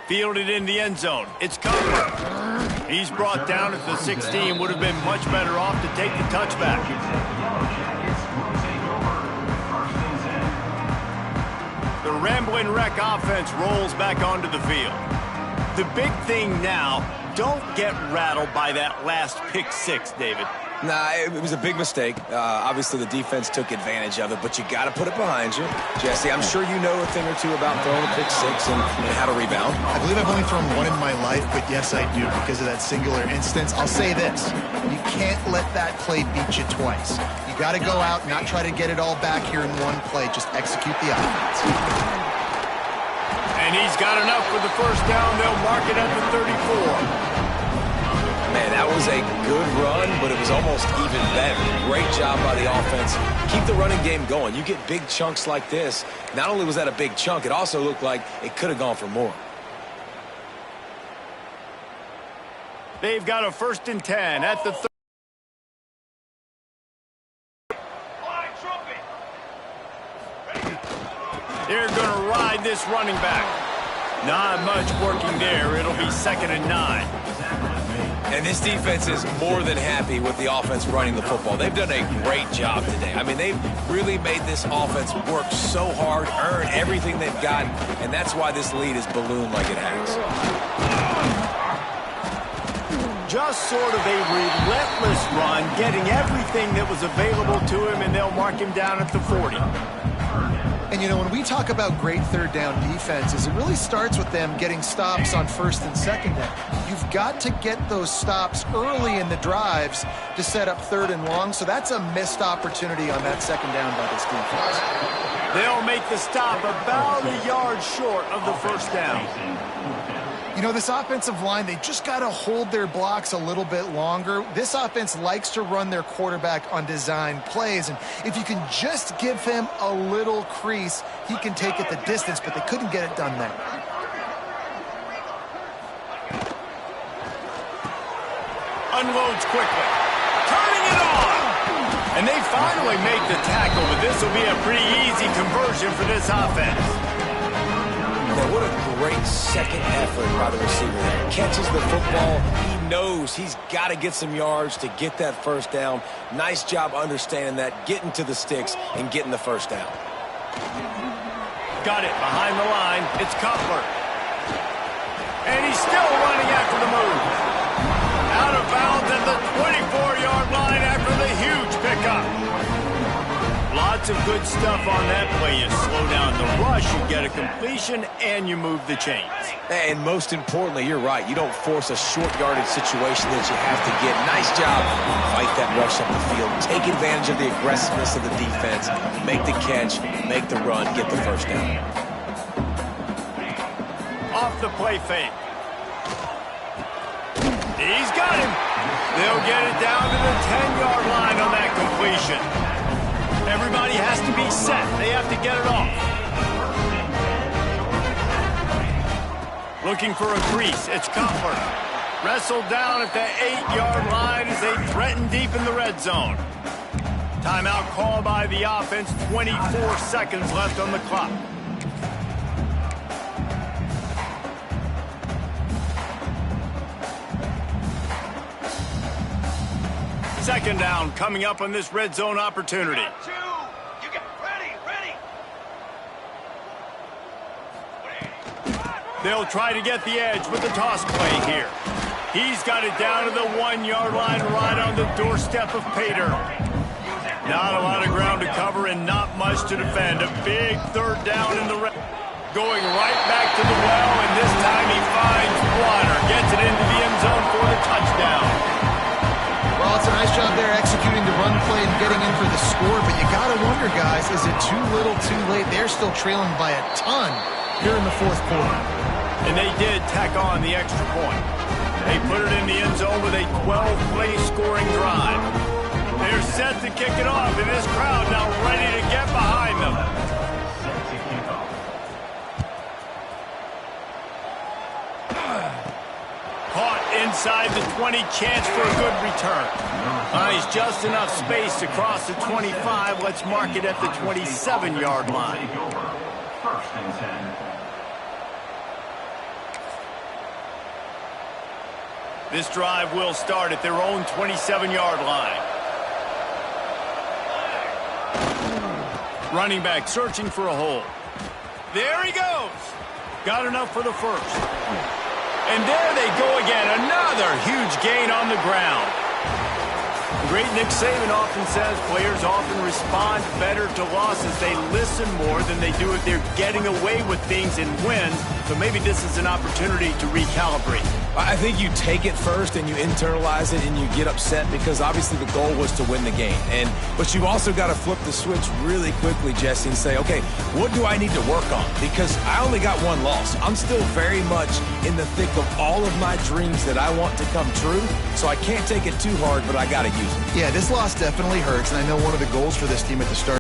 Fielded in the end zone. It's covered. He's brought down at the 16. Would have been much better off to take the touchback. The Ramblin' Wreck offense rolls back onto the field. The big thing now, don't get rattled by that last pick six, David. Nah, it was a big mistake. Obviously, the defense took advantage of it, but you got to put it behind you. Jesse, I'm sure you know a thing or two about throwing a pick six and how to rebound. I believe I've only thrown one in my life, but yes, I do because of that singular instance. I'll say this. You can't let that play beat you twice. You got to go out, not try to get it all back here in one play. Just execute the offense. And he's got enough for the first down. They'll mark it at the 34. Man, that was a good run, but it was almost even better. Great job by the offense. Keep the running game going. You get big chunks like this. Not only was that a big chunk, it also looked like it could have gone for more. They've got a 1st and 10 at the 30. They're going to ride this running back. Not much working there. It'll be 2nd and 9. And this defense is more than happy with the offense running the football. They've done a great job today. I mean, they've really made this offense work so hard, earn everything they've gotten, and that's why this lead is ballooned like it has. Just sort of a relentless run, getting everything that was available to him, and they'll mark him down at the 40. And, you know, when we talk about great third down defenses, it really starts with them getting stops on 1st and 2nd down. You've got to get those stops early in the drives to set up 3rd and long, so that's a missed opportunity on that 2nd down by this defense. They'll make the stop about a yard short of the 1st down. You know, this offensive line, they just got to hold their blocks a little bit longer. This offense likes to run their quarterback on design plays, and if you can just give him a little crease, he can take it the distance, but they couldn't get it done there. Unloads quickly. Turning it on! And they finally make the tackle, but this will be a pretty easy conversion for this offense. Now, what a great second effort by the receiver there. Catches the football. He knows he's got to get some yards to get that 1st down. Nice job understanding that, getting to the sticks and getting the 1st down. Got it behind the line. It's Cutler. And he's still running after the move. Out of bounds at the 24-yard line after the huge pickup. Lots of good stuff on that play. You slow down the rush, you get a completion, and you move the chains. And most importantly, you're right. You don't force a short yardage situation that you have to get. Nice job. Fight that rush up the field. Take advantage of the aggressiveness of the defense. Make the catch, make the run, get the 1st down. Off the play fake. He's got him. They'll get it down to the 10-yard line on that completion. Everybody has to be set. They have to get it off. Looking for a crease. It's Cutler. Wrestled down at the 8-yard line as they threaten deep in the red zone. Timeout call by the offense. 24 seconds left on the clock. Second down coming up on this red zone opportunity. You get ready. They'll try to get the edge with the toss play here. He's got it down to the 1-yard line right on the doorstep of Pater. Not a lot of ground to cover and not much to defend. A big 3rd down in the red. Going right back to the well, and this time he finds Water. Gets it into the end zone for the touchdown. Well, it's a nice job there executing the run play and getting in for the score, but you got to wonder, guys, is it too little, too late? They're still trailing by a ton here in the 4th quarter. And they did tack on the extra point. They put it in the end zone with a 12-play scoring drive. They're set to kick it off, and this crowd now ready to get behind them. Caught inside the 20, chance for a good return. He's just enough space to cross the 25. Let's mark it at the 27-yard line. 1st and 10. This drive will start at their own 27-yard line. Running back searching for a hole. There he goes. Got enough for the 1st. And there they go again. Another huge gain on the ground. The great Nick Saban often says players often respond better to losses. They listen more than they do if they're getting away with things in wins. So maybe this is an opportunity to recalibrate. I think you take it first and you internalize it and you get upset because obviously the goal was to win the game. But you've also got to flip the switch really quickly, Jesse, and say, okay, what do I need to work on? Because I only got one loss. I'm still very much in the thick of all of my dreams that I want to come true. So I can't take it too hard, but I got to use it. Yeah, this loss definitely hurts, and I know one of the goals for this team at the start